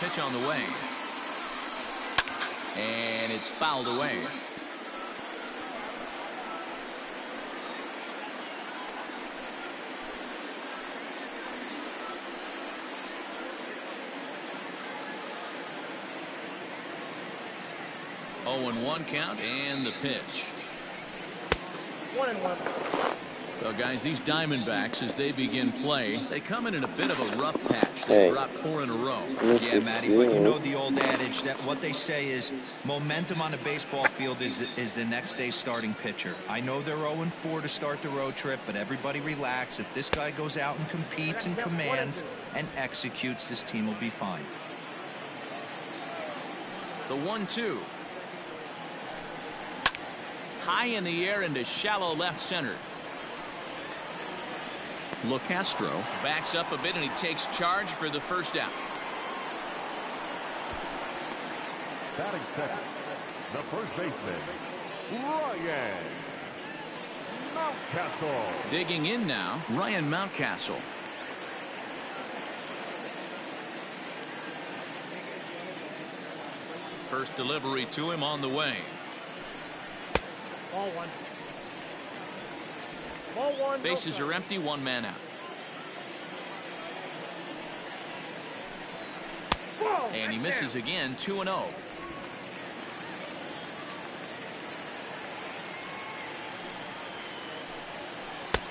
pitch on the way. And it's fouled away. Oh, and 1 count and the pitch. 1-1. So, guys, these Diamondbacks, as they begin play, they come in a bit of a rough patch. They've dropped 4 in a row. Yeah, Matty, but you know the old adage that what they say is momentum on a baseball field is the next day's starting pitcher. I know they're 0-4 to start the road trip, but everybody relax. If this guy goes out and competes and commands and executes, this team will be fine. The 1-2. High in the air into shallow left center. LoCastro backs up a bit and he takes charge for the first out. Batting second, the first baseman, Ryan Mountcastle. Digging in now, Ryan Mountcastle. First delivery to him on the way. Ball 1. Ball 1. Bases are empty, 1 man out. And he misses again, 2-0.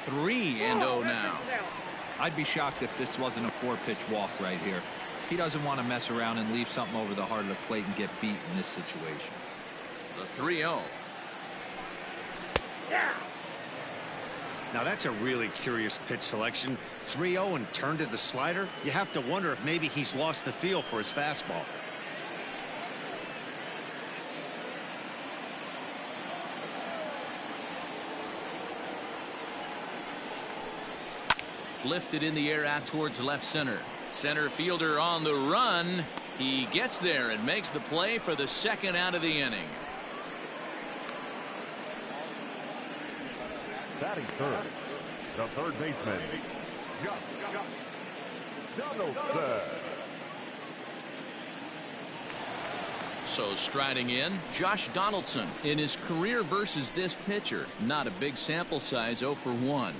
Three and 0 now. I'd be shocked if this wasn't a 4-pitch walk right here. He doesn't want to mess around and leave something over the heart of the plate and get beat in this situation. The 3-0. Now that's a really curious pitch selection. 3-0 and turned to the slider. You have to wonder if maybe he's lost the feel for his fastball. Lifted in the air out towards left center. Center fielder on the run. He gets there and makes the play for the second out of the inning. Batting third, the third baseman, Donaldson. So striding in, Josh Donaldson in his career versus this pitcher. Not a big sample size, 0 for 1.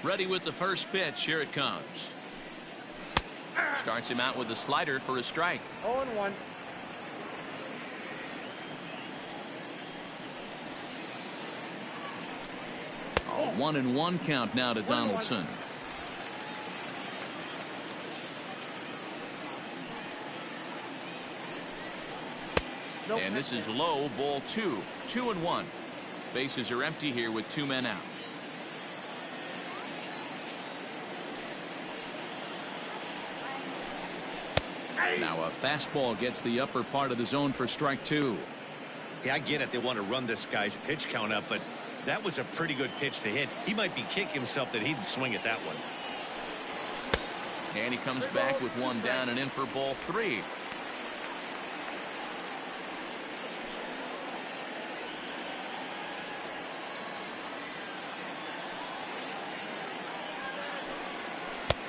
Ready with the first pitch. Here it comes. Starts him out with a slider for a strike. 0-1. Oh, 1-1 count now to Donaldson. And this is low, ball 2. 2-1. Bases are empty here with 2 men out. Now a fastball gets the upper part of the zone for strike 2. Yeah, I get it. They want to run this guy's pitch count up, but that was a pretty good pitch to hit. He might be kicking himself that he didn't swing at that one. And he comes back with 1 down and in for ball 3.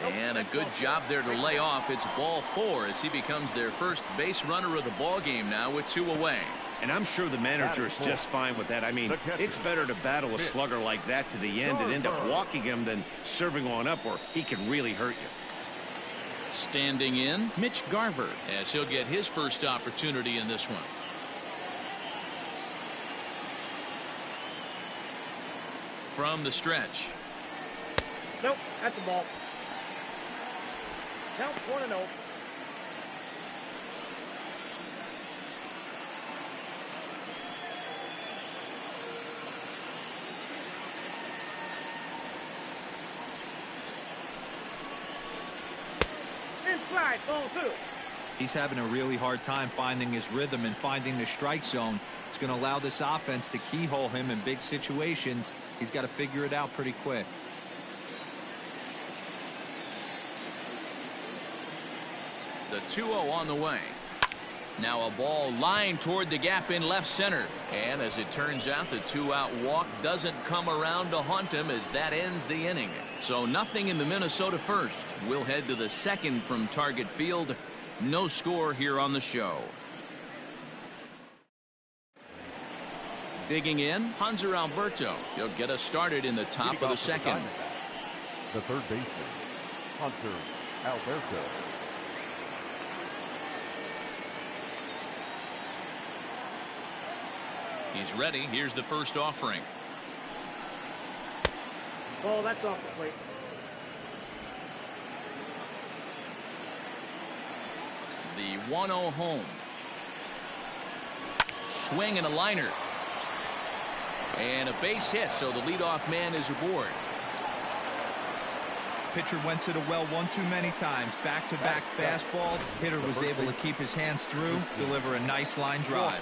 And a good job there to lay off. It's ball 4 as he becomes their first base runner of the ball game now with 2 away. And I'm sure the manager is just fine with that. I mean, it's better to battle a slugger like that to the end and end up walking him than serving on up where he can really hurt you. Standing in, Mitch Garver, as he'll get his first opportunity in this one. From the stretch. Nope, at the ball. Count 1-0. Inside, ball 2. He's having a really hard time finding his rhythm and finding the strike zone. It's going to allow this offense to keyhole him in big situations. He's got to figure it out pretty quick. The 2-0 on the way. Now a ball lined toward the gap in left center. And as it turns out, the 2-out walk doesn't come around to haunt him as that ends the inning. So nothing in the Minnesota first. We'll head to the second from Target Field. No score here on the show. Digging in, Hanser Alberto. He'll get us started in the top of the second. The third baseman, Hanser Alberto. He's ready. Here's the first offering. Ball, that's off the plate. The 1-0 home. Swing and a liner. And a base hit, so the leadoff man is aboard. Pitcher went to the well one too many times. Back-to-back fastballs. Hitter was able to keep his hands through, deliver a nice line drive.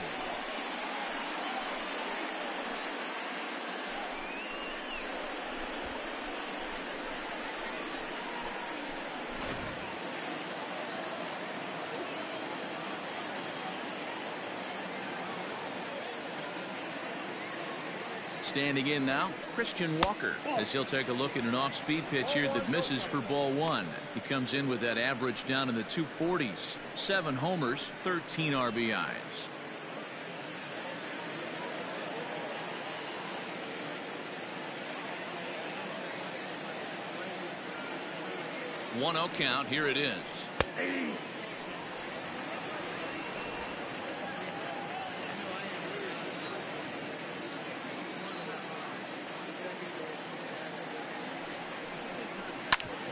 Standing in now, Christian Walker, as he'll take a look at an off-speed pitch here that misses for ball one. He comes in with that average down in the 240s. 7 homers, 13 RBIs. One 0 count. Here it is.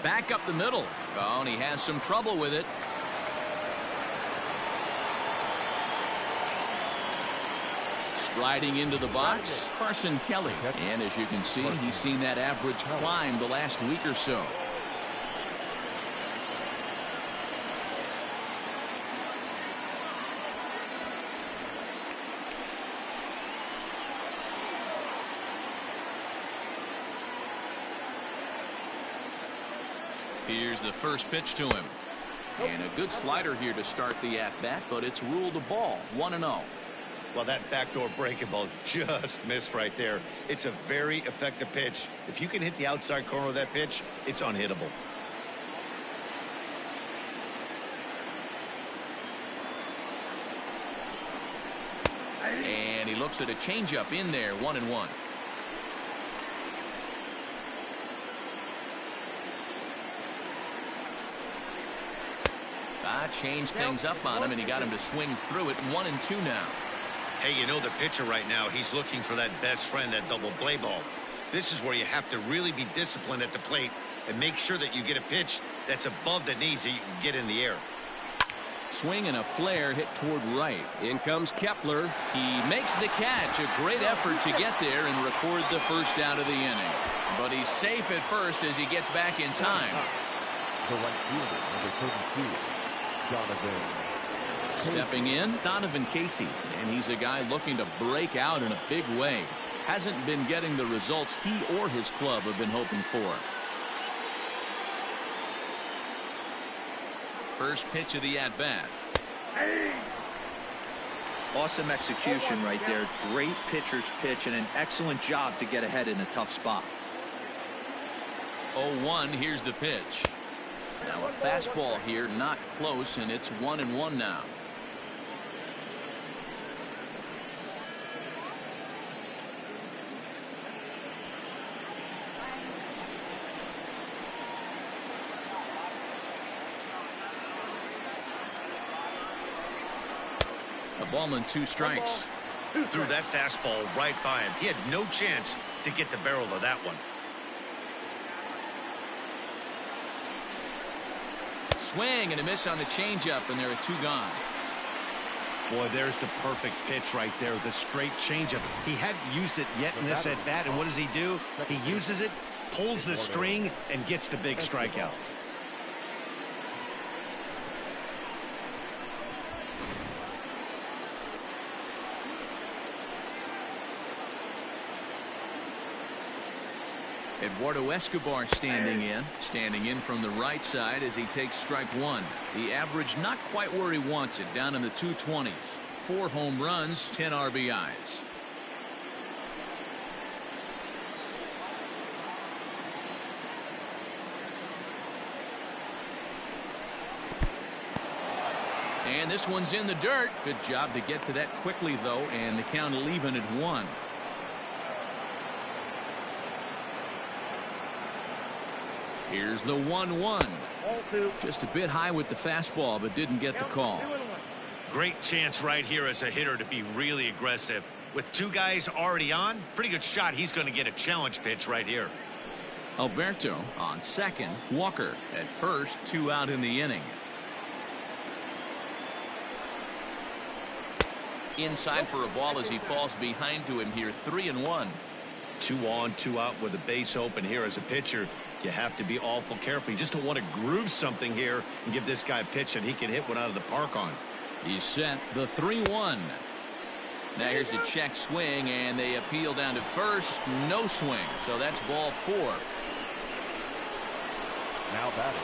Back up the middle. Oh, and he has some trouble with it. Striding into the box, Carson Kelly. And as you can see, he's seen that average climb the last week or so. Here's the first pitch to him. And a good slider here to start the at-bat, but it's ruled a ball. 1-0. Well, that backdoor breaking ball just missed right there. It's a very effective pitch. If you can hit the outside corner of that pitch, it's unhittable. And he looks at a changeup in there. 1-1. Changed things up on him, and he got him to swing through it. 1-2 now. Hey, you know the pitcher right now, he's looking for that best friend, that double play ball. This is where you have to really be disciplined at the plate and make sure that you get a pitch that's above the knees that you can get in the air. Swing and a flare hit toward right. In comes Kepler. He makes the catch. A great effort to get there and record the first out of the inning. But he's safe at first as he gets back in time. The right fielder, number 32. Stepping in, Donovan Casey, and he's a guy looking to break out in a big way. Hasn't been getting the results he or his club have been hoping for. First pitch of the at-bat. Awesome execution right there. Great pitcher's pitch and an excellent job to get ahead in a tough spot. 0-1, here's the pitch. Now a fastball here, not close, and it's 1-1 now. A ball and 2 strikes. Threw that fastball right by him. He had no chance to get the barrel of that one. Swing and a miss on the changeup, and there are 2 gone. Boy, there's the perfect pitch right there, the straight changeup. He hadn't used it yet in this at bat, and what does he do? He uses it, pulls the string, and gets the big strikeout. Eduardo Escobar standing in from the right side as he takes strike one. The average not quite where he wants it, down in the 220s. 4 home runs, 10 RBIs. And this one's in the dirt. Good job to get to that quickly, though, and the count will even at 1. Here's the 1-1. Just a bit high with the fastball, but didn't get the call. Great chance right here as a hitter to be really aggressive. With 2 guys already on, pretty good shot. He's going to get a challenge pitch right here. Alberto on second. Walker at first. 2 out in the inning. Inside for a ball as he falls behind to him here. 3-1. 2 on, 2 out with a base open here. As a pitcher, you have to be awful careful. You just don't want to groove something here and give this guy a pitch that he can hit one out of the park on. He's set. The 3-1. Now here's a check swing, and they appeal down to first. No swing, so that's ball 4. Now batting,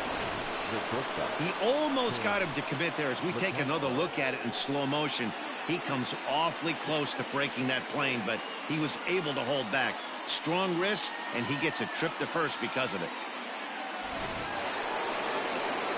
the shortstop. He almost got him to commit there. As we take another look at it in slow motion, he comes awfully close to breaking that plane, but he was able to hold back. Strong wrist, and he gets a trip to first because of it.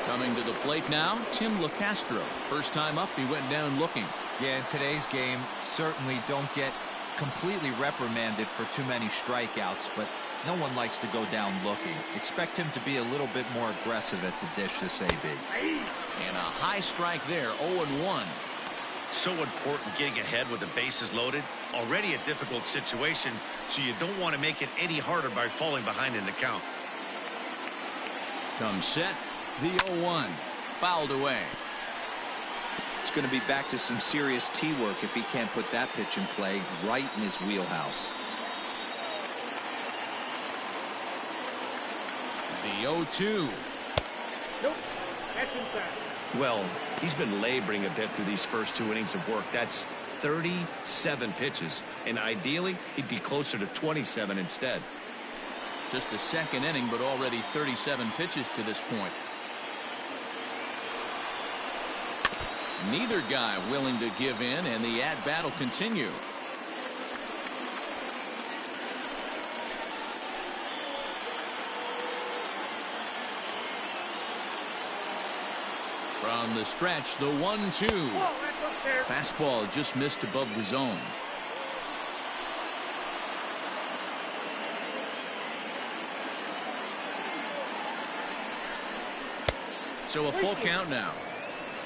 Coming to the plate now, Tim LeCastro. First time up, he went down looking. Yeah, in today's game, certainly don't get completely reprimanded for too many strikeouts, but no one likes to go down looking. Expect him to be a little bit more aggressive at the dish this AB. And a high strike there, 0-1. So important getting ahead with the bases loaded. Already a difficult situation, so you don't want to make it any harder by falling behind in the count. Comes set. The 0-1. Fouled away. It's going to be back to some serious tee work if he can't put that pitch in play right in his wheelhouse. The 0-2. Nope. That's inside. Well, he's been laboring a bit through these first 2 innings of work. That's 37 pitches, and ideally he'd be closer to 27 instead. Just the second inning, but already 37 pitches to this point. Neither guy willing to give in, and the at-bat will continue. From the stretch, the 1-2. Fastball just missed above the zone. So a full count now.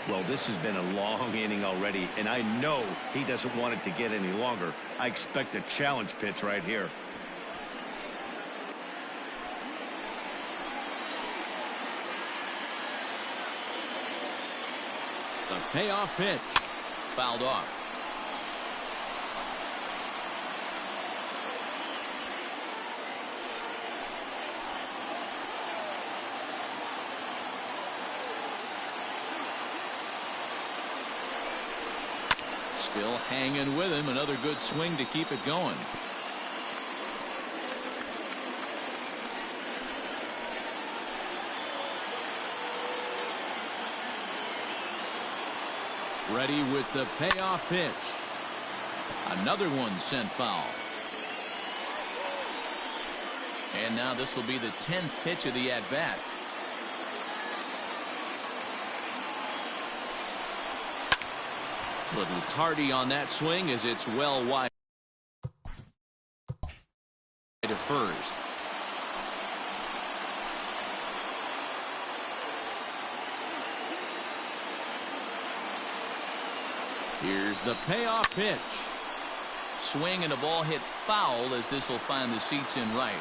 Well, this has been a long inning already, and I know he doesn't want it to get any longer. I expect a challenge pitch right here. The payoff pitch. Fouled off. Still hanging with him. Another good swing to keep it going. Ready with the payoff pitch. Another one sent foul. And now this will be the 10th pitch of the at-bat. Little tardy on that swing as it's well wide to first. Here's the payoff pitch. Swing and a ball hit foul as this will find the seats in right.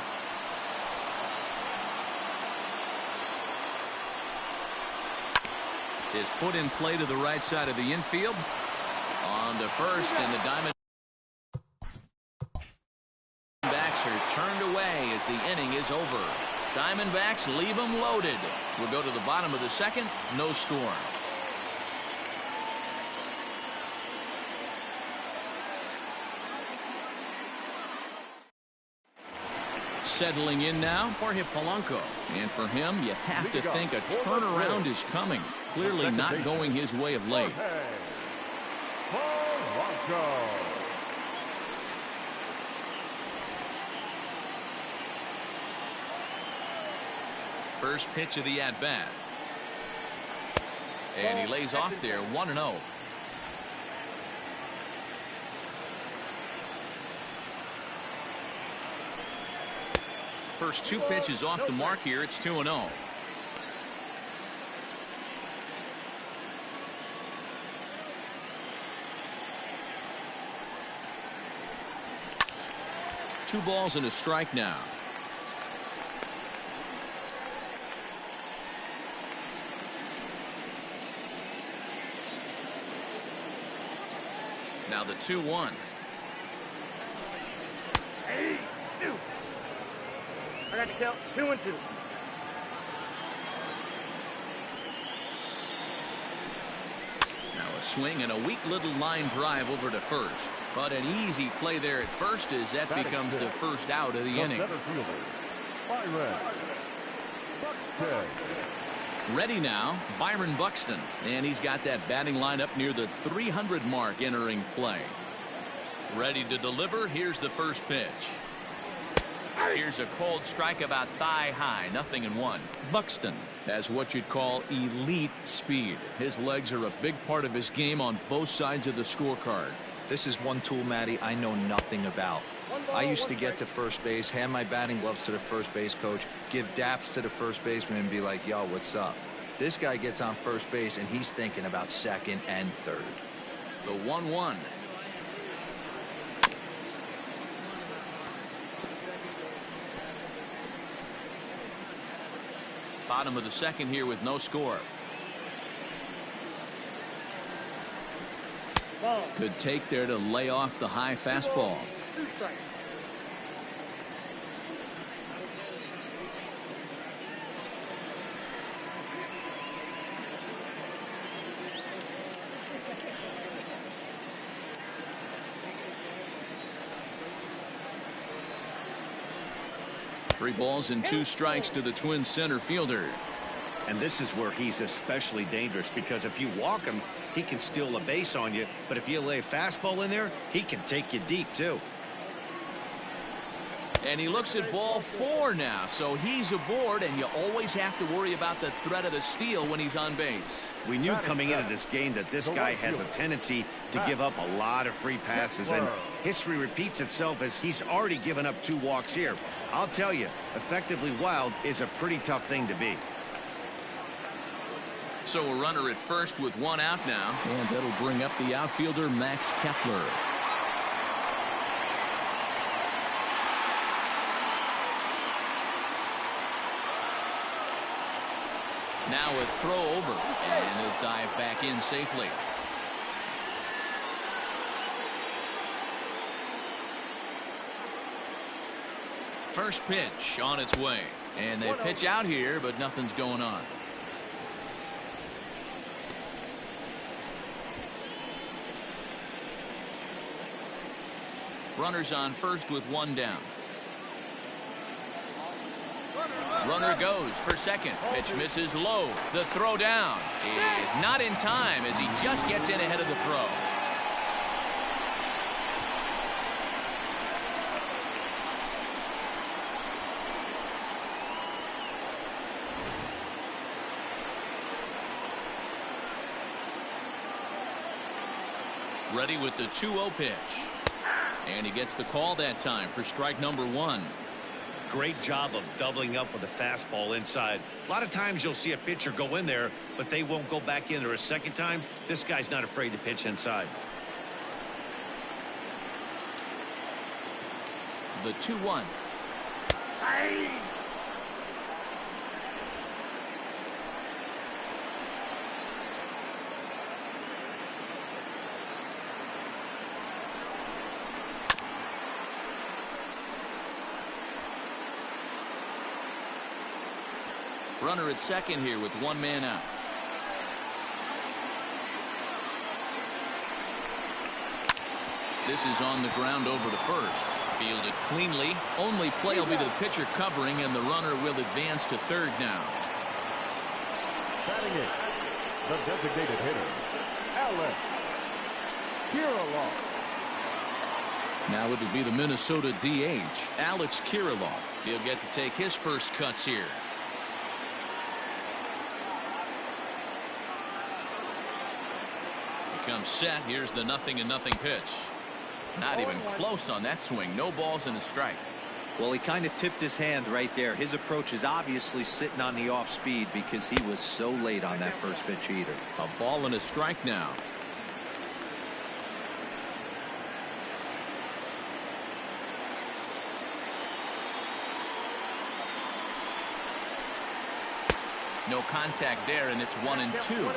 Is put in play to the right side of the infield. On to first, and the Diamondbacks are turned away as the inning is over. Diamondbacks leave them loaded. We'll go to the bottom of the second. No score. Settling in now, Jorge Polanco. And for him, you have to think a turnaround is coming. Clearly not going his way of late. Polanco. First pitch of the at-bat. And he lays off there, 1-0. First two pitches off the mark here. It's 2-0. Two balls and a strike now. Now the 2-1. Hey, two. I got to count 2-2. Now a swing and a weak little line drive over to first. But an easy play there at first as that becomes the first out of the inning. Ready now, Byron Buxton. And he's got that batting lineup near the 300 mark entering play. Ready to deliver. Here's the first pitch. Here's a cold strike about thigh high, 0-1. Buxton has what you'd call elite speed. His legs are a big part of his game on both sides of the scorecard. This is one tool, Matty, I know nothing about. I used to get to first base, hand my batting gloves to the first base coach, give daps to the first baseman and be like, yo, what's up? This guy gets on first base and he's thinking about second and third. The 1-1. Bottom of the second here with no score. Good take there to lay off the high fastball. 2 strikes. Three balls and 2 strikes to the Twins center fielder. And this is where he's especially dangerous, because if you walk him, he can steal a base on you. But if you lay a fastball in there, he can take you deep, too. And he looks at ball 4 now, so he's aboard, and you always have to worry about the threat of the steal when he's on base. We knew coming into this game that this guy has a tendency to give up a lot of free passes, and history repeats itself as he's already given up 2 walks here. I'll tell you, effectively wild is a pretty tough thing to be. So a runner at first with 1 out now, and that'll bring up the outfielder Max Kepler. Now a throw over, and he'll dive back in safely. First pitch on its way, and they pitch out here, but nothing's going on. Runners on first with 1 down. Runner goes for second. Pitch misses low. The throw down is not in time as he just gets in ahead of the throw. Ready with the 2-0 pitch. And he gets the call that time for strike number 1. Great job of doubling up with a fastball inside. A lot of times you'll see a pitcher go in there, but they won't go back in there a second time. This guy's not afraid to pitch inside. The 2-1. Runner at second here with 1 man out. This is on the ground over to first. Fielded cleanly. Only play will be to the pitcher covering, and the runner will advance to third now. Batting it, the designated hitter, Alex Kirilloff. Now it will be the Minnesota DH, Alex Kirilloff. He'll get to take his first cuts here. He comes set. Here's the 0-0 pitch. Not even close on that swing. No balls and a strike. Well, he kind of tipped his hand right there. His approach is obviously sitting on the off speed because he was so late on that first pitch heater. A ball and a strike now. No contact there, and it's 1-2.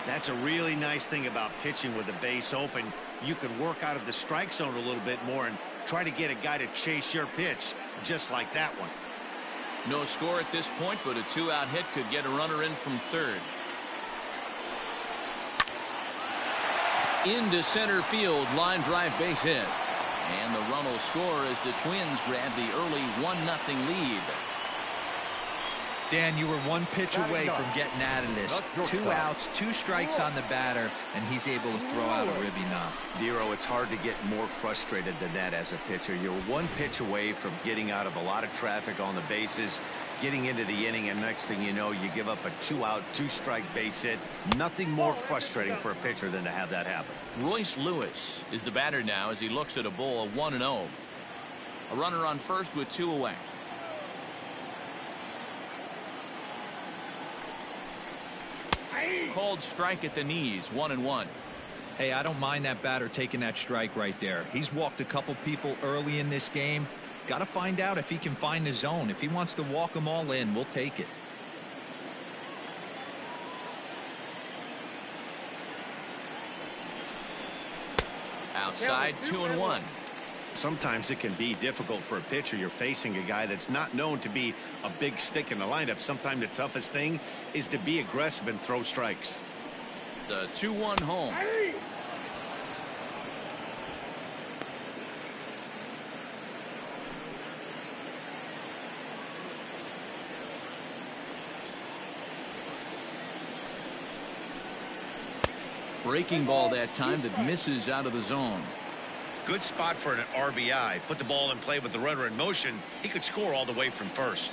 That's a really nice thing about pitching with the base open. You can work out of the strike zone a little bit more and try to get a guy to chase your pitch, just like that one. No score at this point, but a 2-out hit could get a runner in from third. Into center field, line drive base hit. And the run will score as the Twins grab the early 1-0 lead. Dan, you were one pitch away from getting out of this. 2 outs, 2 strikes on the batter, and he's able to throw out a ribby knob. Dero, it's hard to get more frustrated than that as a pitcher. You're one pitch away from getting out of a lot of traffic on the bases, getting into the inning, and next thing you know, you give up a 2-out, 2-strike base hit. Nothing more frustrating for a pitcher than to have that happen. Royce Lewis is the batter now as he looks at a ball of 1-0. A runner on first with 2 away. Called strike at the knees, 1-1. Hey, I don't mind that batter taking that strike right there. He's walked a couple people early in this game. Got to find out if he can find the zone. If he wants to walk them all in, we'll take it. Outside, 2-1. Sometimes it can be difficult for a pitcher. You're facing a guy that's not known to be a big stick in the lineup. Sometimes the toughest thing is to be aggressive and throw strikes. The 2-1 home. Breaking ball that time that misses out of the zone. Good spot for an RBI. Put the ball in play with the runner in motion. He could score all the way from first.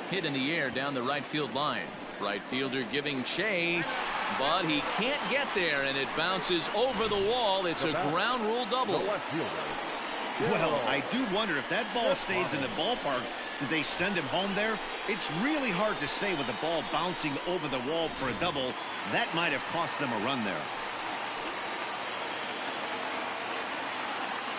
Hit in the air down the right field line. Right fielder giving chase, but he can't get there, and it bounces over the wall. It's a ground rule double. Well, I do wonder if that ball stays in the ballpark, do they send him home there? It's really hard to say with the ball bouncing over the wall for a double. That might have cost them a run there.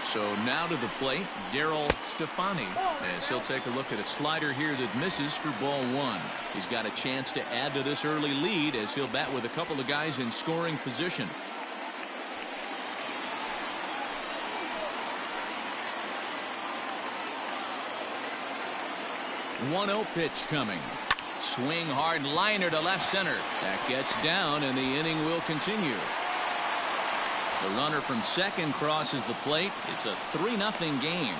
So now to the plate, Daryl Stefani, as he'll take a look at a slider here that misses for ball 1. He's got a chance to add to this early lead as he'll bat with a couple of guys in scoring position. One-0 pitch coming. Swing hard liner to left center. That gets down, and the inning will continue. The runner from second crosses the plate. It's a 3-0 game.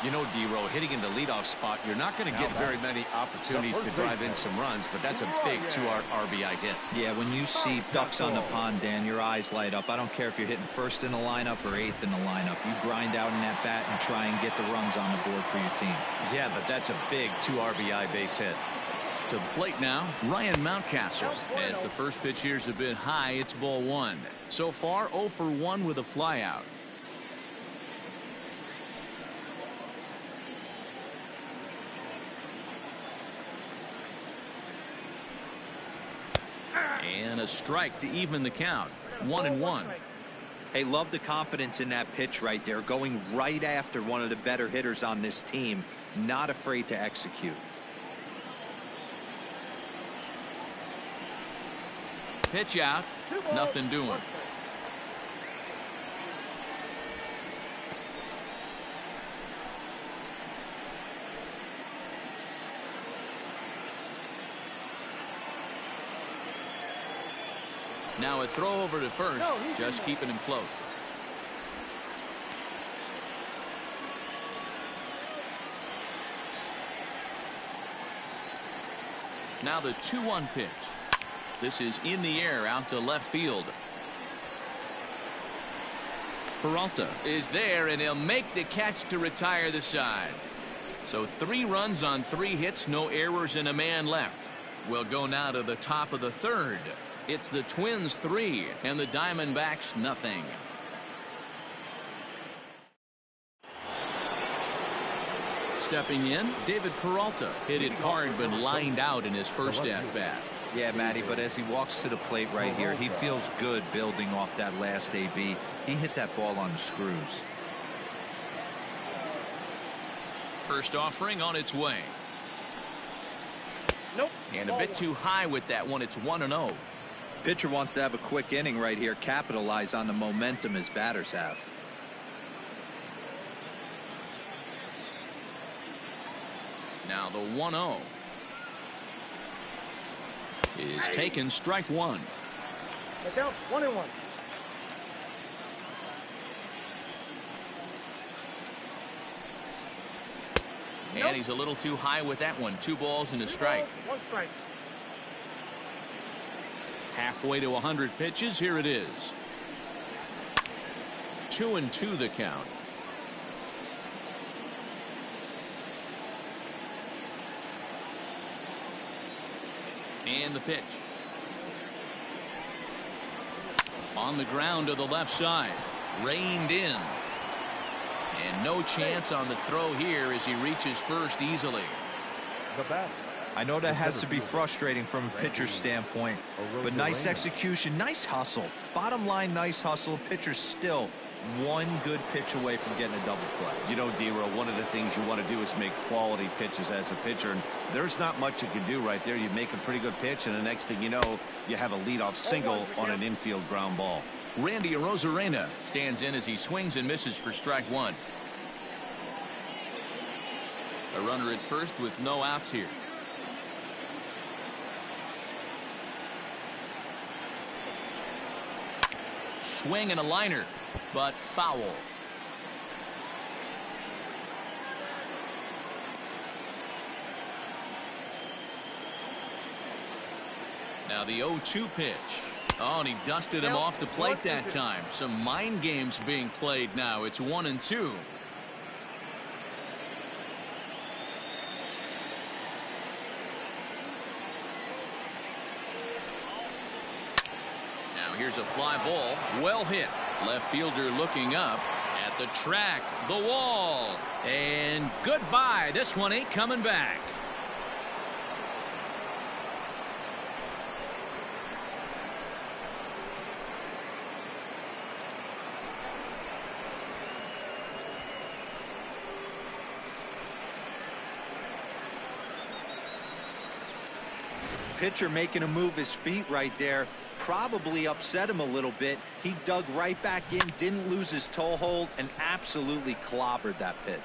You know, Dero, hitting in the leadoff spot, you're not going to get very many opportunities to drive in some runs, but that's a big 2-RBI hit. Yeah, when you see ducks on the pond, Dan, your eyes light up. I don't care if you're hitting first in the lineup or 8th in the lineup. You grind out in that bat and try and get the runs on the board for your team. Yeah, but that's a big 2-RBI base hit. To the plate now, Ryan Mountcastle. As the first pitch here's a bit high, it's ball 1. So far, 0 for 1 with a flyout. And a strike to even the count. 1-1. Hey, love the confidence in that pitch right there. Going right after one of the better hitters on this team. Not afraid to execute. Pitch out. Nothing doing. Now a throw over to first, just keeping him close. Now the 2-1 pitch. This is in the air out to left field. Peralta is there, and he'll make the catch to retire the side. So 3 runs on 3 hits, no errors, and a man left. We'll go now to the top of the 3rd. It's the Twins 3 and the Diamondbacks nothing. Stepping in, David Peralta hit it hard but lined out in his first at bat. Yeah, Matty, but as he walks to the plate right here, he feels good building off that last AB. He hit that ball on the screws. First offering on its way. Nope. And a bit too high with that one. It's 1-0. Pitcher wants to have a quick inning right here, capitalize on the momentum his batters have. Now the 1-0 is taken, strike 1. Look out, 1-1. And he's a little too high with that one. 2 balls and a strike. 1 strike. Halfway to 100 pitches. Here it is. 2-2 the count. And the pitch. On the ground to the left side. Reined in. And no chance on the throw here as he reaches first easily. The bat. I know that has to be frustrating from a pitcher's standpoint, but nice execution, nice hustle. Bottom line, nice hustle. Pitcher's still 1 good pitch away from getting a double play. You know, D-Row, one of the things you want to do is make quality pitches as a pitcher, and there's not much you can do right there. You make a pretty good pitch, and the next thing you know, you have a leadoff single on an infield ground ball. Randy Arozarena stands in as he swings and misses for strike 1. A runner at first with no outs here. Swing and a liner, but foul. Now the 0-2 pitch. Oh, and he dusted him off the plate that time. Some mind games being played now. It's 1-2. Now here's a fly ball. Well hit. Left fielder looking up at the track. The wall. And goodbye. This one ain't coming back. Pitcher making him move his feet right there probably upset him a little bit. He dug right back in, didn't lose his toe hold, and absolutely clobbered that pitch.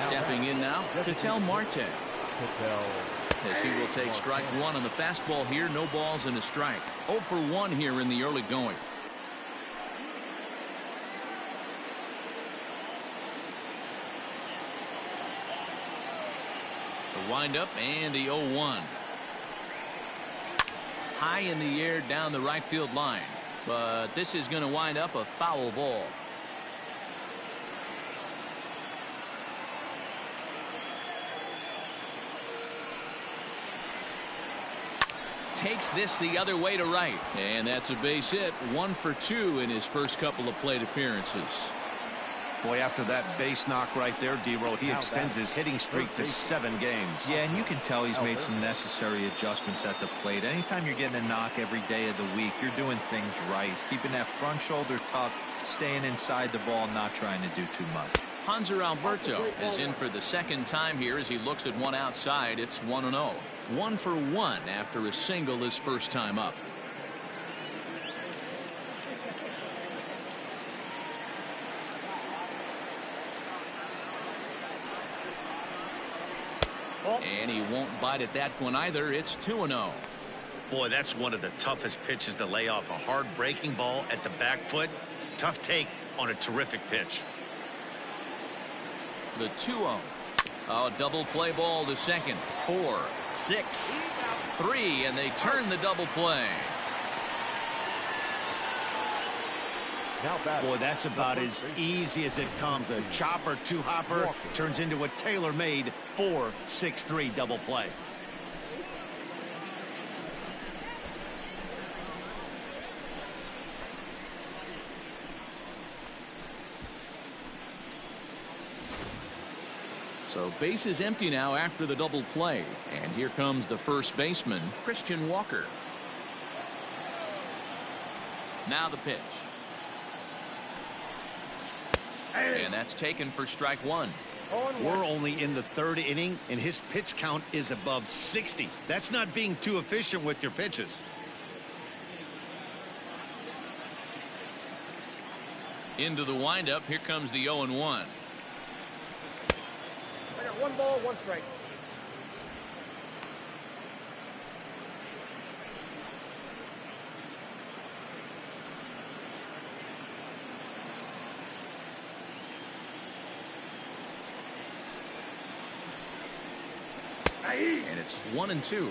Stepping in now, Ketel Marte. As he will take strike 1 on the fastball here. No balls and a strike. 0 for 1 here in the early going. The windup and the 0-1. High in the air down the right field line. But this is going to wind up a foul ball. Takes this the other way to right. And that's a base hit. 1 for 2 in his first couple of plate appearances. Boy, after that base knock right there, D-Row, he extends his hitting streak to 7 games. Yeah, and you can tell he's made some necessary adjustments at the plate. Anytime you're getting a knock every day of the week, you're doing things right. He's keeping that front shoulder tucked, staying inside the ball, not trying to do too much. Hanser Alberto is in for the second time here as he looks at one outside. It's 1-0. 1 for 1 after a single his first time up. And he won't bite at that one either. It's 2-0. Boy, that's one of the toughest pitches to lay off. A hard breaking ball at the back foot. Tough take on a terrific pitch. The 2-0. Oh, double play ball to second. 4, 6, 3, and they turn the double play. Boy, that's about as easy as it comes. A chopper, two-hopper turns into a tailor-made 4-6-3 double play. So base is empty now after the double play. And here comes the first baseman, Christian Walker. Now the pitch. And that's taken for strike one. We're only in the third inning, and his pitch count is above 60. That's not being too efficient with your pitches. Into the windup. Here comes the 0-1. I got 1 ball, 1 strike. And it's 1-2.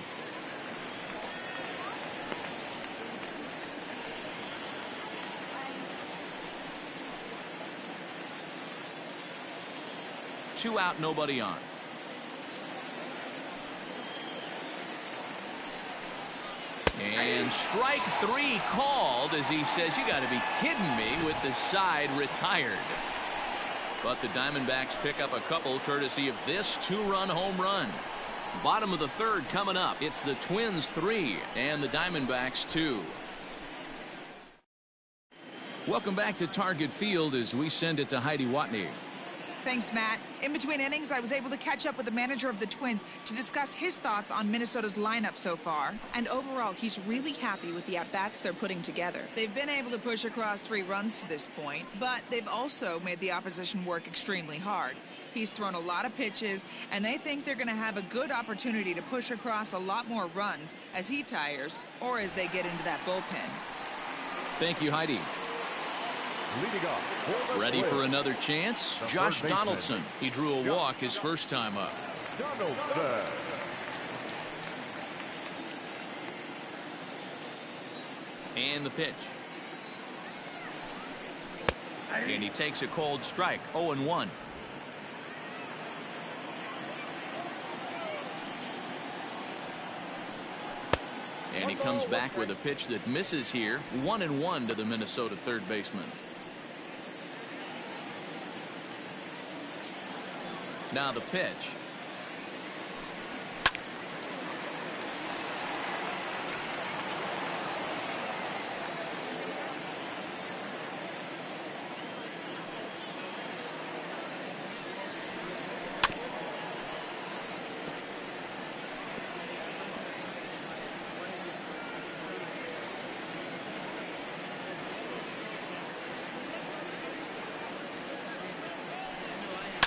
Two out, nobody on. And strike 3 called as he says, you got to be kidding me, with the side retired. But the Diamondbacks pick up a couple courtesy of this 2-run home run. Bottom of the third coming up. It's the Twins 3 and the Diamondbacks 2. Welcome back to Target Field as we send it to Heidi Watney. Thanks, Matt. In between innings, I was able to catch up with the manager of the Twins to discuss his thoughts on Minnesota's lineup so far. And overall, he's really happy with the at-bats they're putting together. They've been able to push across 3 runs to this point, but they've also made the opposition work extremely hard. He's thrown a lot of pitches, and they think they're going to have a good opportunity to push across a lot more runs as he tires or as they get into that bullpen. Thank you, Heidi. Leading off. Ready for another chance? Josh Donaldson. He drew a walk his first time up. Donaldson. And the pitch. And he takes a cold strike. 0-1. And he comes back with a pitch that misses here. 1-1 to the Minnesota third baseman. Now the pitch.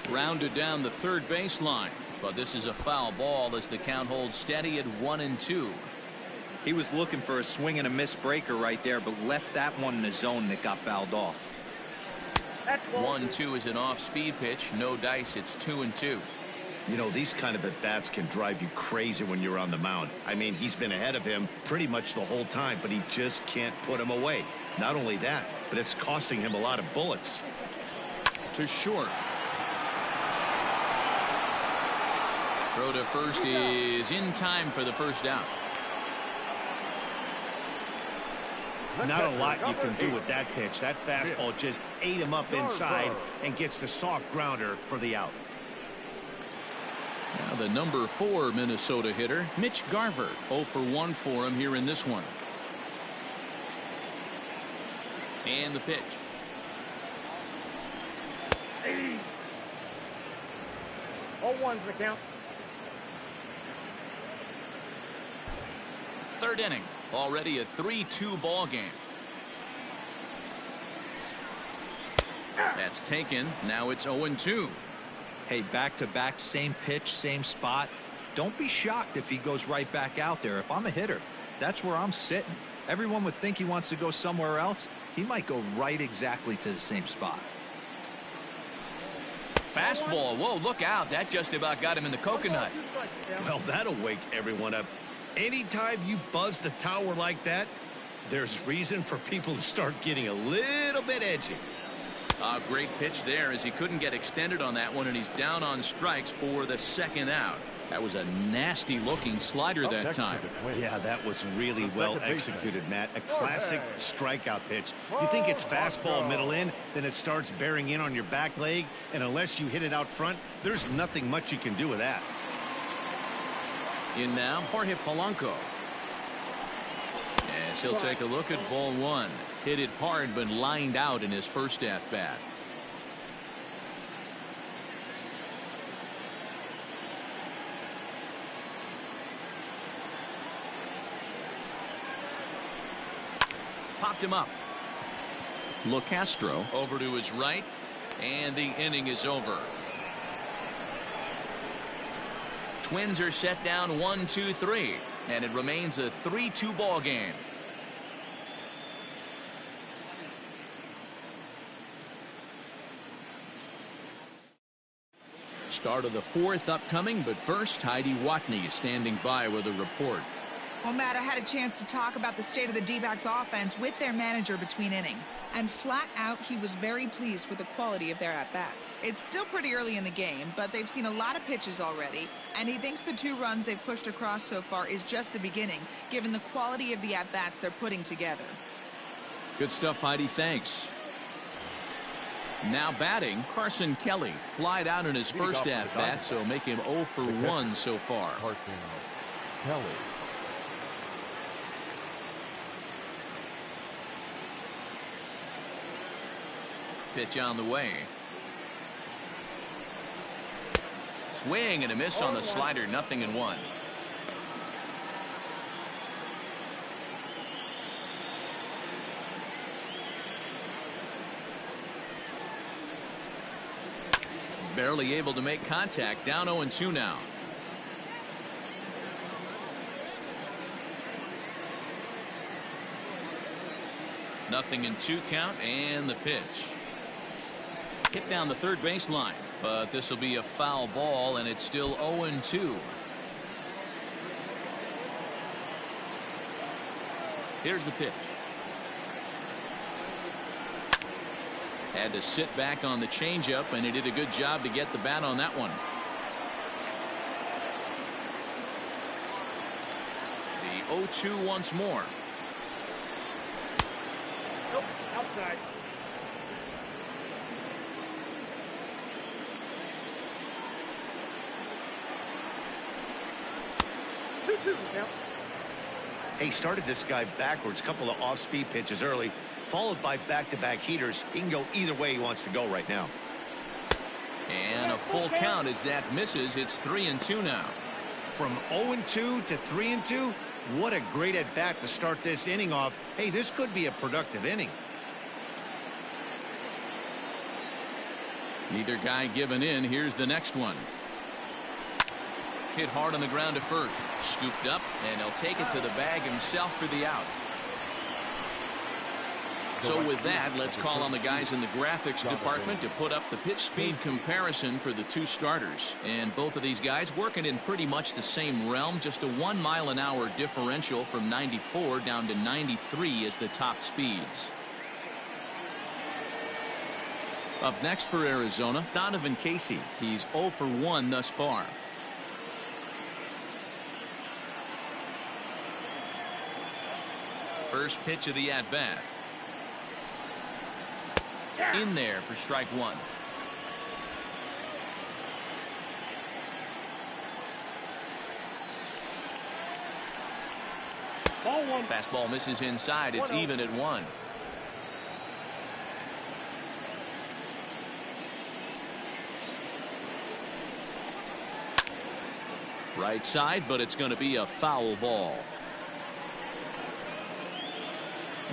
Rounded down the third baseline, but this is a foul ball as the count holds steady at 1-2. He was looking for a swing and a miss breaker right there, but left that one in the zone that got fouled off. 1-2 is an off-speed pitch. No dice. It's 2-2. You know, these kind of at-bats can drive you crazy when you're on the mound. I mean, he's been ahead of him pretty much the whole time, but he just can't put him away. Not only that, but it's costing him a lot of bullets. To short. Throw to first is in time for the first out. Not a lot you can do with that pitch. That fastball just ate him up inside and gets the soft grounder for the out. Now the number 4 Minnesota hitter, Mitch Garver. 0 for 1 for him here in this one. And the pitch. 0-1's the count. Third inning. Already a 3-2 ball game. That's taken. Now it's 0-2. Hey, back-to-back, same pitch, same spot. Don't be shocked if he goes right back out there. If I'm a hitter, that's where I'm sitting. Everyone would think he wants to go somewhere else. He might go right exactly to the same spot. Fastball. Whoa, look out. That just about got him in the coconut. Well, that'll wake everyone up. Anytime you buzz the tower like that, there's reason for people to start getting a little bit edgy. A great pitch there as he couldn't get extended on that one, and he's down on strikes for the second out. That was a nasty looking slider that time. Yeah, that was really well executed, Matt. A classic strikeout pitch. You think it's fastball middle in, then it starts bearing in on your back leg, and unless you hit it out front, there's nothing much you can do with that. In now, Jorge Polanco. As he'll take a look at ball one. Hit it hard, but lined out in his first at bat. Popped him up. LoCastro Over to his right, and the inning is over. Twins are set down 1-2-3, and it remains a 3-2 ball game. Start of the fourth upcoming, but first, Heidi Watney standing by with a report. Well, Matt, I had a chance to talk about the state of the D-backs offense with their manager between innings. And flat out, he was very pleased with the quality of their at-bats. It's still pretty early in the game, but they've seen a lot of pitches already. And he thinks the 2 runs they've pushed across so far is just the beginning, given the quality of the at-bats they're putting together. Good stuff, Heidi. Thanks. Now batting, Carson Kelly. Flied out in his first at-bat, so make him 0 for 1 so far. Kelly. Pitch on the way. Swing and a miss on the slider. 0-1. Barely able to make contact. Down 0-2 now. Nothing in 2 count, and the pitch. Hit down the third baseline, but this will be a foul ball, and it's still 0-2. Here's the pitch. Had to sit back on the changeup, and he did a good job to get the bat on that one. The 0-2 once more. Nope, outside. He started this guy backwards, couple of off-speed pitches early, followed by back-to-back heaters. He can go either way he wants to go right now. And a full count as that misses. It's 3-2 now. From 0-2 to 3-2, what a great at-bat to start this inning off. Hey, this could be a productive inning. Neither guy giving in. Here's the next one. Hit hard on the ground to first. Scooped up, and he'll take it to the bag himself for the out. So with that, let's call on the guys in the graphics department to put up the pitch speed comparison for the 2 starters. And both of these guys working in pretty much the same realm. Just a 1 mile-an-hour differential from 94 down to 93 as the top speeds. Up next for Arizona, Donovan Casey. He's 0 for 1 thus far. First pitch of the at-bat. In there for strike 1. Ball 1. Fastball misses inside. It's even at 1. Right side, but it's going to be a foul ball.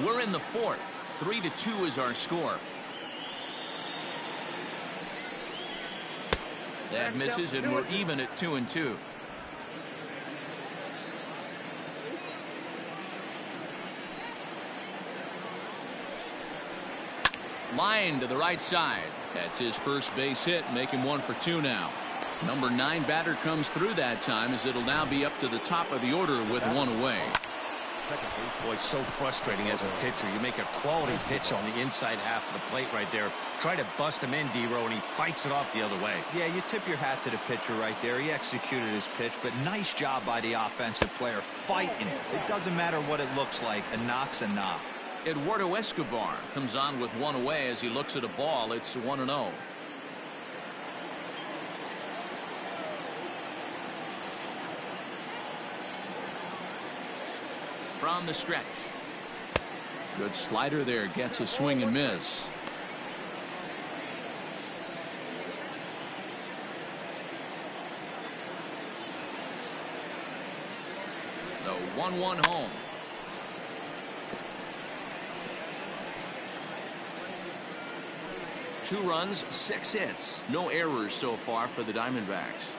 We're in the 4th. 3-2 is our score. That misses, and we're even at 2-2. Line to the right side. That's his first base hit, making 1 for 2 now. Number 9 batter comes through that time, as it'll now be up to the top of the order with 1 away. Boy, so frustrating as a pitcher. You make a quality pitch on the inside half of the plate right there. Try to bust him in, D-Row, and he fights it off the other way. Yeah, you tip your hat to the pitcher right there. He executed his pitch, but nice job by the offensive player fighting. It doesn't matter what it looks like. A knock's a knock. Eduardo Escobar comes on with 1 away as he looks at a ball. It's 1-0. From the stretch. Good slider there, gets a swing and miss. The 1-1 home. Two runs, 6 hits. No errors so far for the Diamondbacks.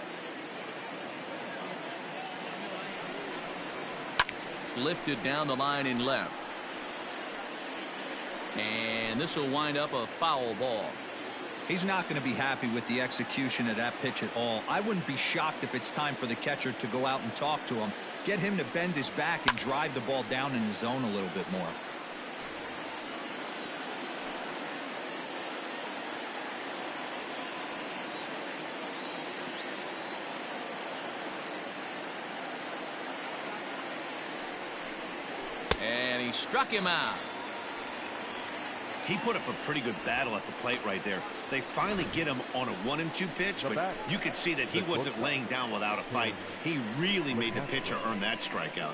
Lifted down the line in left. And this will wind up a foul ball. He's not going to be happy with the execution of that pitch at all. I wouldn't be shocked if it's time for the catcher to go out and talk to him. Get him to bend his back and drive the ball down in the zone a little bit more. And he struck him out. He put up a pretty good battle at the plate right there. They finally get him on a 1-2 pitch, but you could see that he wasn't laying down without a fight. He really made the pitcher earn that strikeout.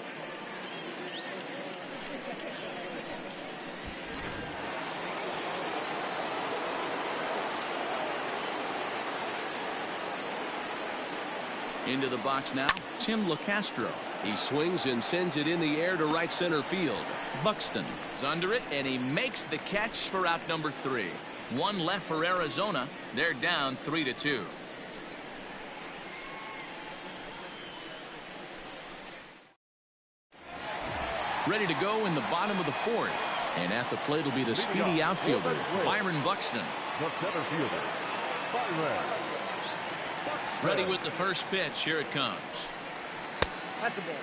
Into the box now, Tim LeCastro. He swings and sends it in the air to right center field. Buxton is under it, and he makes the catch for out number 3. 1 left for Arizona. They're down 3-2. Ready to go in the bottom of the 4th. And at the plate will be the speedy outfielder, Byron Buxton. The center fielder, Byron. Ready with the first pitch. Here it comes. That's the ball.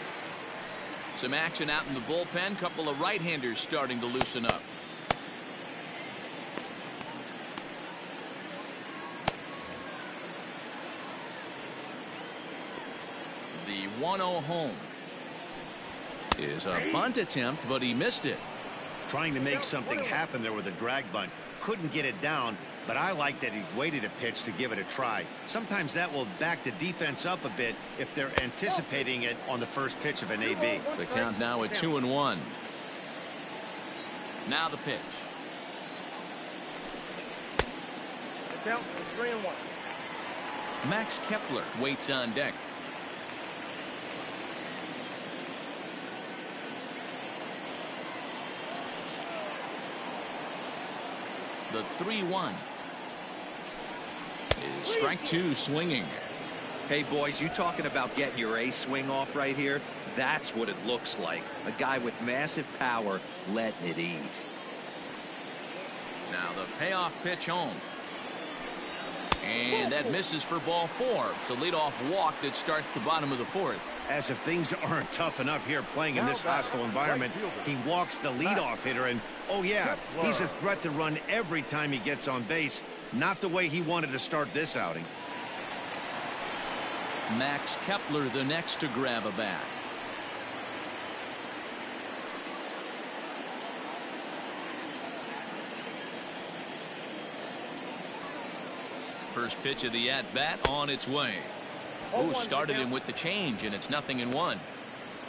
Some action out in the bullpen. Couple of right-handers starting to loosen up. The 1-0 home is a bunt attempt, but he missed it. Trying to make something happen there with a drag bunt. Couldn't get it down, but I like that he waited a pitch to give it a try. Sometimes that will back the defense up a bit if they're anticipating it on the first pitch of an AB. The count now at 2-1. Now the pitch. It's out. It's 3-1. Max Kepler waits on deck. The 3-1 is strike 2 swinging. Hey, boys, you talking about getting your ace swing off right here? That's what it looks like. A guy with massive power letting it eat. Now the payoff pitch home. And that misses for ball 4. It's a leadoff walk that starts the bottom of the 4th. As if things aren't tough enough here playing in this hostile environment, he walks the leadoff hitter, and oh yeah, he's a threat to run every time he gets on base. Not the way he wanted to start this outing. Max Kepler the next to grab a bat. First pitch of the at-bat on its way. Oh, started him with the change, and it's 0-1.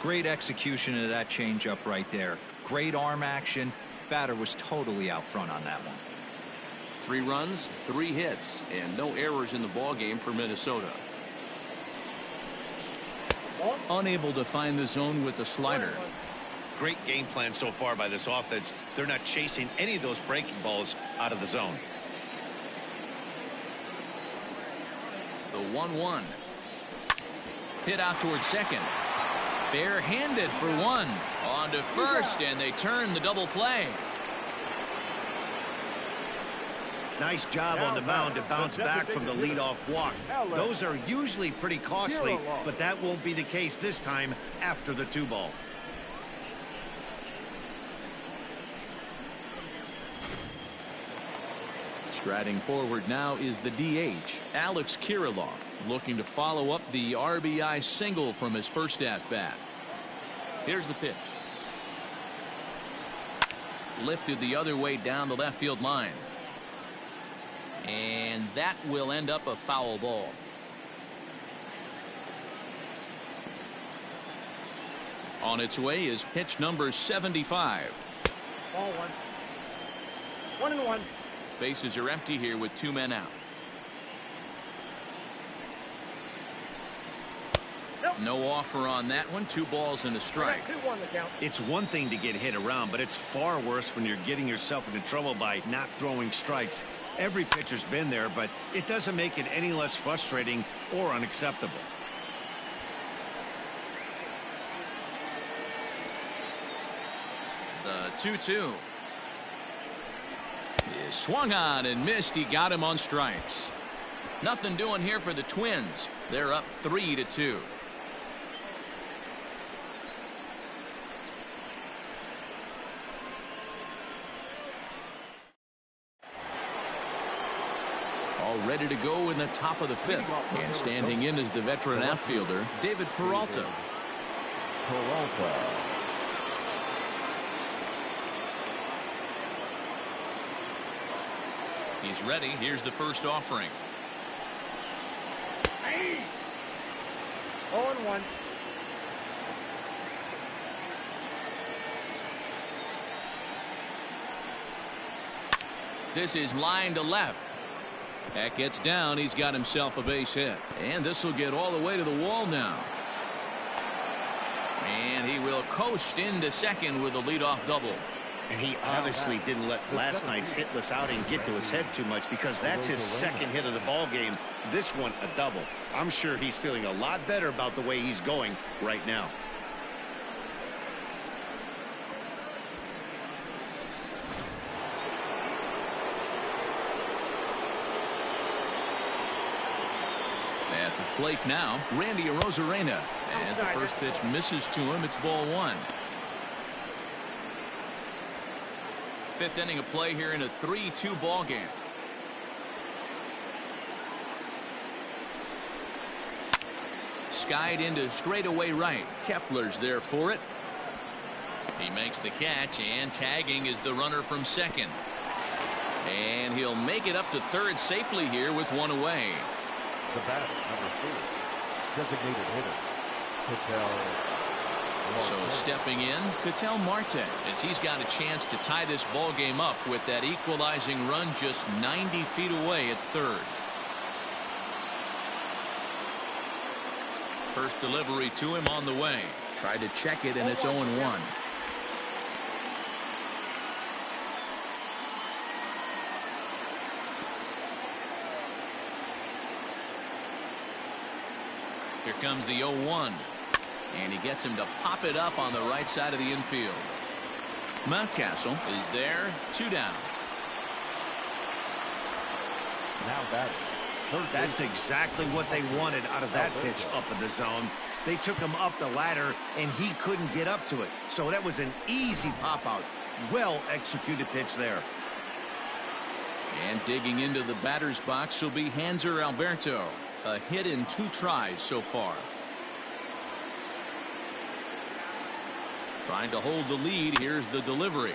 Great execution of that changeup right there. Great arm action. Batter was totally out front on that one. 3 runs, 3 hits, and no errors in the ballgame for Minnesota. Unable to find the zone with the slider. Great game plan so far by this offense. They're not chasing any of those breaking balls out of the zone. The 1-1. Hit out towards second. Barehanded for 1. On to first, and they turn the double play. Nice job on the mound to bounce back from the leadoff walk. Those are usually pretty costly, but that won't be the case this time after the 2-ball. Striding forward now is the DH, Alex Kirilloff, looking to follow up the RBI single from his first at-bat. Here's the pitch. Lifted the other way down the left field line. And that will end up a foul ball. On its way is pitch number 75. Ball 1. 1-1. Bases are empty here with 2 men out. No offer on that one. 2 balls and a strike. 2-1 the count. It's one thing to get hit around, but it's far worse when you're getting yourself into trouble by not throwing strikes. Every pitcher's been there, but it doesn't make it any less frustrating or unacceptable. The 2-2 is swung on and missed. He got him on strikes. Nothing doing here for the Twins. They're up 3-2. All ready to go in the top of the 5th, and standing in is the veteran outfielder David Peralta. He's ready. Here's the first offering. 0-1. This is line to left. That gets down. He's got himself a base hit. And this will get all the way to the wall now. And he will coast into second with a leadoff double. And he obviously didn't let last night's hitless outing get to his head too much, because that's his second hit of the ball game. This one a double. I'm sure he's feeling a lot better about the way he's going right now. At the plate now, Randy Arozarena. As the first pitch misses to him, it's ball 1. 5th inning of play here in a 3-2 ball game. Skied into straightaway right. Kepler's there for it. He makes the catch, and tagging is the runner from second. And he'll make it up to third safely here with 1 away. The batter, number 4, designated hitter, So stepping in, Ketel Marte, as he's got a chance to tie this ball game up with that equalizing run just 90 feet away at third. First delivery to him on the way. Tried to check it, and it's 0-1. Here comes the 0-1. And he gets him to pop it up on the right side of the infield. Mountcastle is there, 2 down. now batting. That's exactly what they wanted out of that pitch up in the zone. They took him up the ladder, and he couldn't get up to it. So that was an easy pop-out. Well-executed pitch there. And digging into the batter's box will be Hanser Alberto. A hit in 2 tries so far. Trying to hold the lead. Here's the delivery.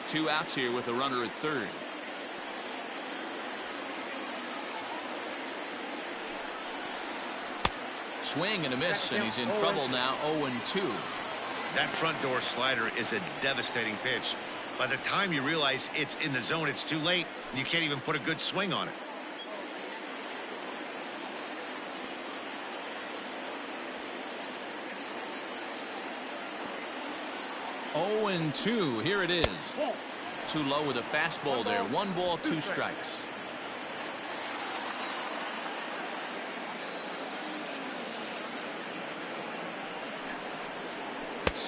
Two outs here with a runner at third. Swing and a miss, and he's in trouble now. 0-2. That front door slider is a devastating pitch. By the time you realize it's in the zone, it's too late. You can't even put a good swing on it. Oh, and 2. Here it is. Too low with a fastball there. 1 ball, 2 strikes.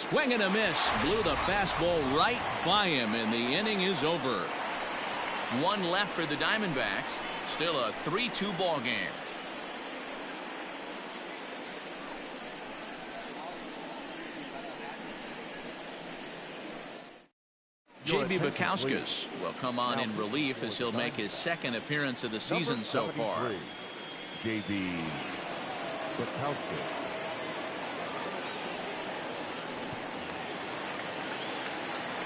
Swing and a miss. Blew the fastball right by him, and the inning is over. One left for the Diamondbacks. Still a 3-2 ball game. J.B. Bukowskis will come on in relief as he'll make his second appearance of the season so far. J.B. Bukowskis.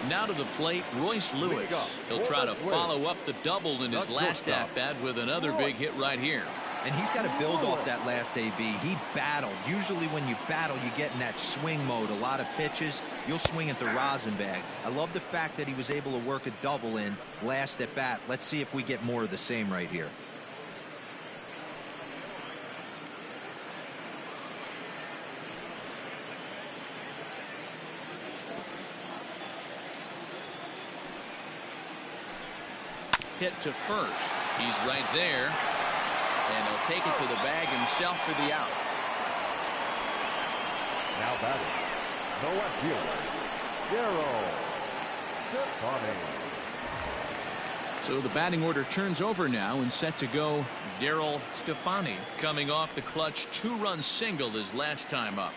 Now to the plate, Royce Lewis. He'll try to follow up the double in his last at-bat with another big hit right here. And he's got to build off that last AB. He battled. Usually when you battle, you get in that swing mode. A lot of pitches, you'll swing at the rosin bag. I love the fact that he was able to work a double in last at bat. Let's see if we get more of the same right here. Hit to first. He's right there. And he'll take it to the bag himself for the out. Now batting, the left fielder, Darryl Stefani. So the batting order turns over now and set to go. Darryl Stefani coming off the clutch 2-run single his last time up.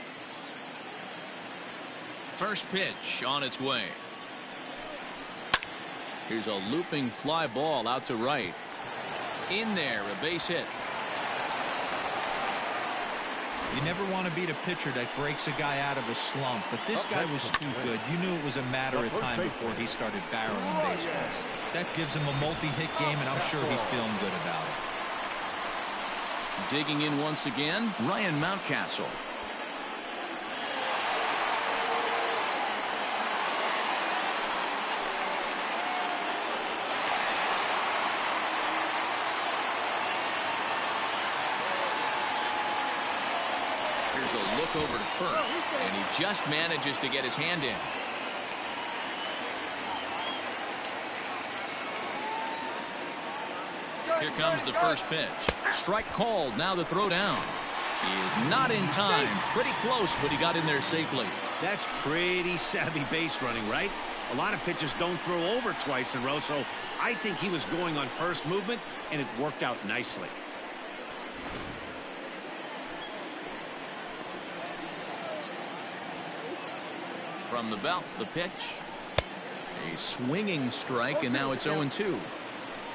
First pitch on its way. Here's a looping fly ball out to right. In there, a base hit. You never want to beat a pitcher that breaks a guy out of a slump, but this guy was too good. You knew it was a matter of time before he started barreling baseballs. That gives him a multi-hit game, and I'm sure he's feeling good about it. Digging in once again, Ryan Mountcastle. Here's a look over to first, and he just manages to get his hand in. Here comes the first pitch. Strike called. Now the throw down. He is not in time. Pretty close, but he got in there safely. That's pretty savvy base running, right? A lot of pitchers don't throw over twice in a row, so I think he was going on first movement, and it worked out nicely. From the belt, the pitch. A swinging strike, and now it's 0-2.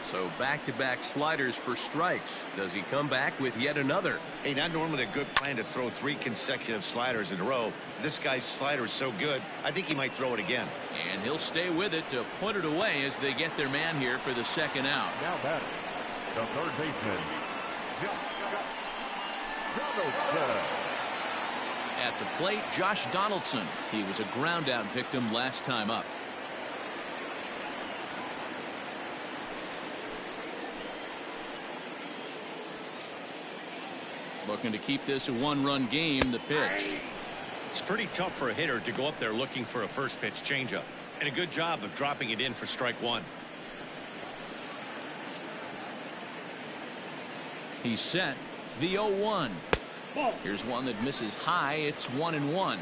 So back-to-back sliders for strikes. Does he come back with yet another? Hey, not normally a good plan to throw 3 consecutive sliders in a row. This guy's slider is so good, I think he might throw it again. And he'll stay with it to put it away as they get their man here for the second out. Now batting, the third baseman, Donaldson. At the plate, Josh Donaldson. He was a ground-out victim last time up. Looking to keep this a 1-run game. The pitch. It's pretty tough for a hitter to go up there looking for a first pitch changeup, and a good job of dropping it in for strike 1. He's set. The 0-1. Here's one that misses high. It's 1-1.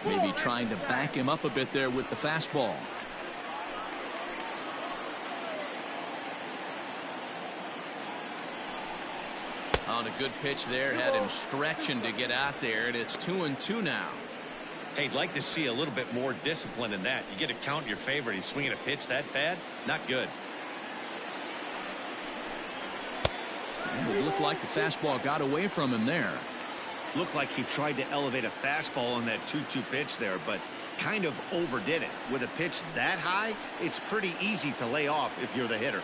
Maybe trying to back him up a bit there with the fastball. On a good pitch there, had him stretching to get out there, and it's 2-2 now. Hey, I'd like to see a little bit more discipline in that. You get a count in your favor. He's swinging a pitch that bad? Not good. And it looked like the fastball got away from him there. Looked like he tried to elevate a fastball on that 2-2 pitch there, but kind of overdid it. With a pitch that high, it's pretty easy to lay off if you're the hitter.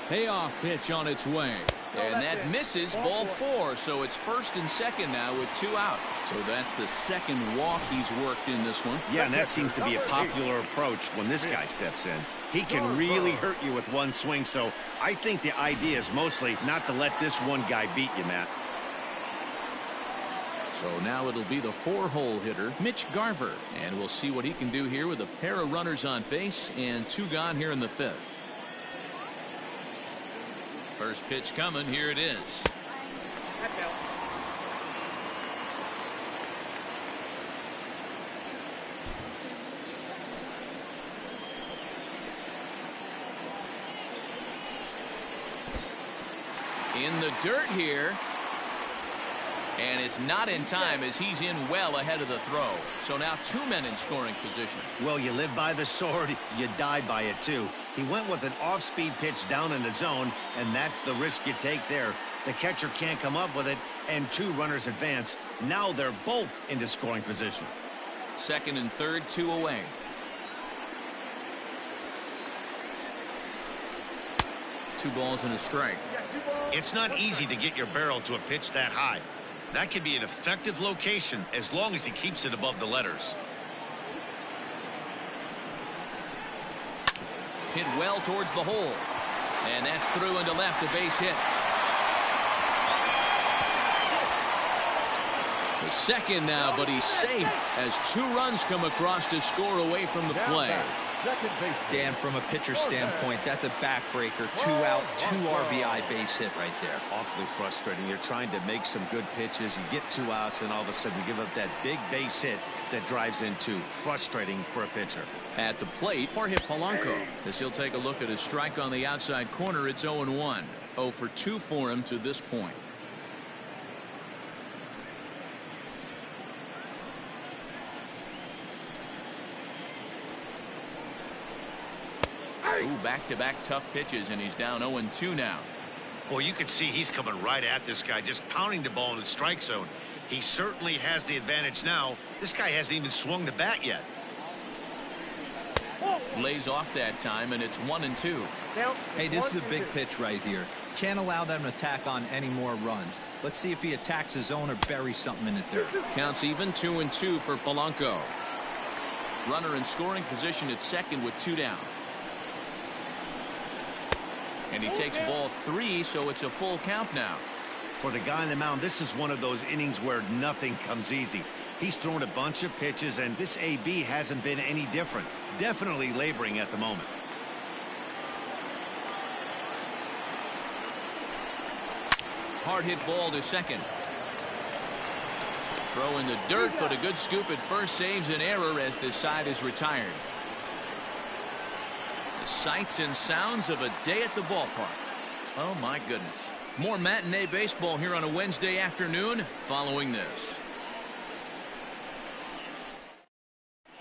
Payoff pitch on its way. And that misses, ball 4. So it's first and second now with 2 out. So that's the second walk he's worked in this one. Yeah, and that seems to be a popular approach when this guy steps in. He can really hurt you with one swing, so I think the idea is mostly not to let this one guy beat you, Matt. So now it'll be the 4-hole hitter, Mitch Garver. And we'll see what he can do here with a pair of runners on base and 2 gone here in the 5th. First pitch coming. Here it is. In the dirt here. And it's not in time as he's in well ahead of the throw. So now 2 men in scoring position. Well, you live by the sword, you die by it too. He went with an off-speed pitch down in the zone, and that's the risk you take there. The catcher can't come up with it, and 2 runners advance. Now they're both into scoring position. Second and third, 2 away. Two balls and a strike. It's not easy to get your barrel to a pitch that high. That could be an effective location as long as he keeps it above the letters. Hit well towards the hole. And that's through into left, a base hit. To second now, but he's safe as 2 runs come across to score away from the play. Dan, from a pitcher standpoint, that's a backbreaker. 2 out, 2 RBI base hit right there. Awfully frustrating. You're trying to make some good pitches. You get 2 outs, and all of a sudden you give up that big base hit that drives in 2. Frustrating for a pitcher. At the plate, Jorge Polanco, as he'll take a look at his strike on the outside corner. It's 0-1. 0 for 2 for him to this point. Ooh, back-to-back tough pitches, and he's down 0-2 now. Well, you can see he's coming right at this guy, just pounding the ball in the strike zone. He certainly has the advantage now. This guy hasn't even swung the bat yet. Lays off that time, and it's 1-2. Hey, this is a big pitch right here. Can't allow them to tack on any more runs. Let's see if he attacks his zone or buries something in the dirt. Counts even, 2-2 for Polanco. Runner in scoring position at second with 2 down. And he takes ball 3, so it's a full count now. For the guy on the mound, this is one of those innings where nothing comes easy. He's thrown a bunch of pitches, and this AB hasn't been any different. Definitely laboring at the moment. Hard hit ball to second. Throw in the dirt, but a good scoop at first saves an error as this side is retired. The sights and sounds of a day at the ballpark. Oh my goodness. More matinee baseball here on a Wednesday afternoon following this.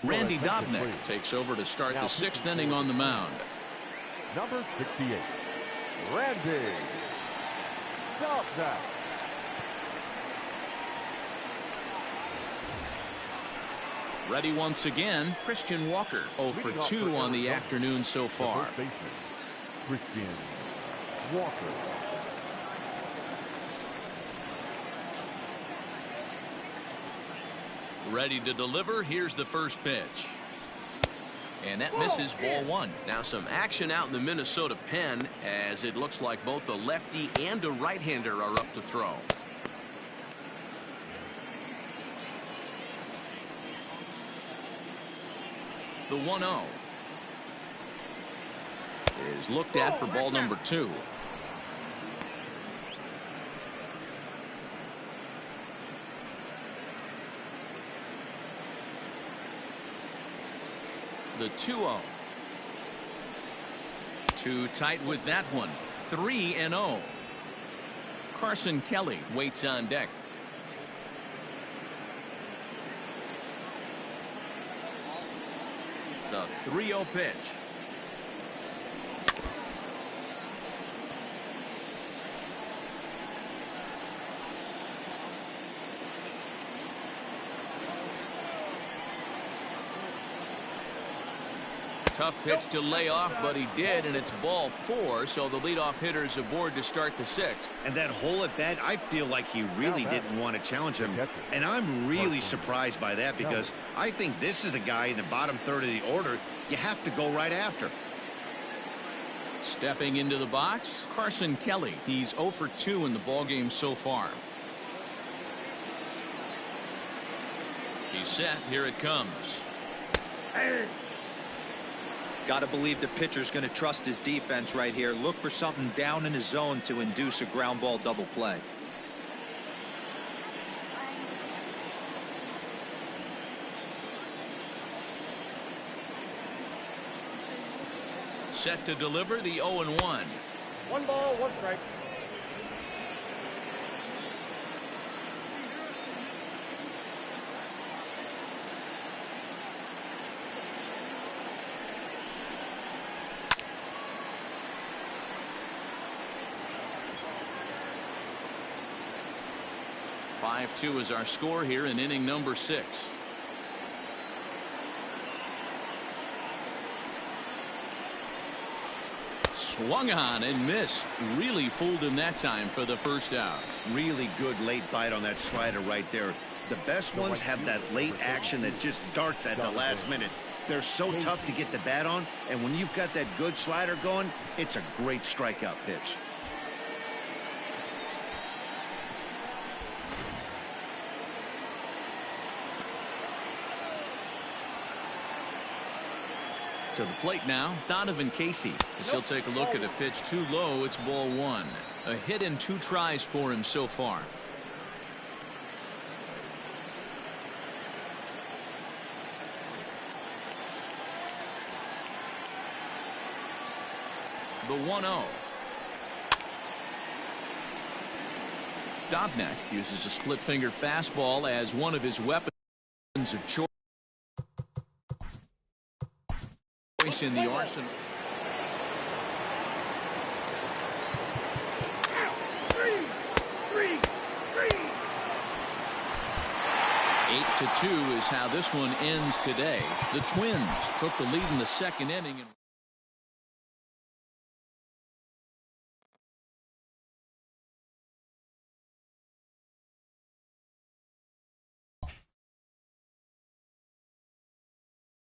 Randy Dobnak takes over to start the 6th inning on the mound. Number 68, Randy Dobnak. Ready once again, Christian Walker. 0 for 2 on the afternoon so far. First baseman, Christian Walker. Ready to deliver. Here's the first pitch. And that misses, ball 1. Now some action out in the Minnesota pen as it looks like both a lefty and a right-hander are up to throw. The 1-0 is looked at for ball number 2. The 2-0. Too tight with that one. 3-0. Carson Kelly waits on deck. The 3-0 pitch. Tough pitch to lay off, but he did, and it's ball 4, so the leadoff hitter is aboard to start the 6th. And that hole at bat, I feel like he really didn't want to challenge him. And I'm really surprised by that because I think this is a guy in the bottom third of the order you have to go right after. Stepping into the box, Carson Kelly. He's 0 for 2 in the ballgame so far. He's set. Here it comes. Got to believe the pitcher's going to trust his defense right here. Look for something down in his zone to induce a ground ball double play. Set to deliver the 0-1. 1 ball, 1 strike. Five-2 is our score here in inning number 6. Swung on and missed. Really fooled him that time for the first out. Really good late bite on that slider right there. The best ones have that late action that just darts at the last minute. They're so tough to get the bat on, and when you've got that good slider going, it's a great strikeout pitch. To the plate now, Donovan Casey. As he'll take a look at a pitch too low, it's ball 1. A hit in 2 tries for him so far. The 1-0. Dobnak uses a split finger fastball as one of his weapons of choice in the arsenal. 8-2 is how this one ends today. The Twins took the lead in the second inning.